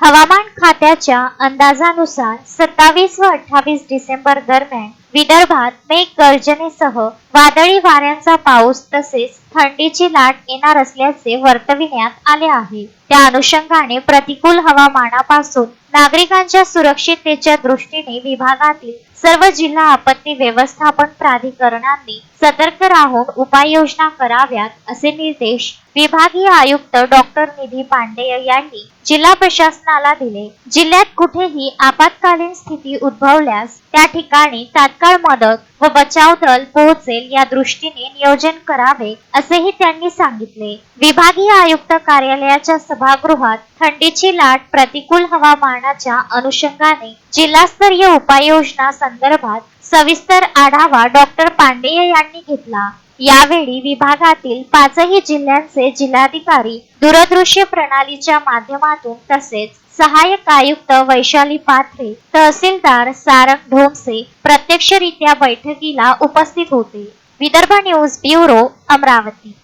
हवामान खात्याच्या अंदाजानुसार 27 व 28 डिसेंबर दरम्यान विदर्भात मेघगर्जनेसह वादळी वाऱ्यांचा पाऊस तसेच थंडीची लाट येणार असल्याचे वर्तविण्यात आले आहे। त्या अनुषंगाने प्रतिकूल हवामानापासून नागरिकांच्या सुरक्षिततेच्या दृष्टीने विभागातील सर्व जिल्हा आपत्ती व्यवस्थापन प्राधिकरणांनी सतर्क राहून उपाययोजना कराव्यात असे निर्देश विभागीय आयुक्त डॉक्टर निधी पांडेय यांनी जिल्हा प्रशासनाला दिले। जिल्ह्यात कुठेही आपत्कालीन स्थिती उद्भवल्यास त्या ठिकाणी तात्काळ मदत व बचाव दल पोहोचेल या दृष्टीने नियोजन करावे असेही त्यांनी सांगितले। विभागीय आयुक्त कार्यालयाच्या सभागृहात थंडीची लाट प्रतिकूल हवामानाच्या अनुषंगाने जिल्हास्तरीय उपाययोजना संदर्भात सविस्तर आढावा डॉक्टर पांडेय यांनी घेतला। यावेळी विभागातील 5ही जिल्ह्यांचे जिल्हाधिकारी दूरदृश्य प्रणालीच्या माध्यमातून तसेच सहाय्यक आयुक्त वैशाली पाथरे, तहसीलदार सारंग ढोमसे प्रत्यक्षरित्या बैठकीला उपस्थित होते। Vidarbha news bureau, Amravati.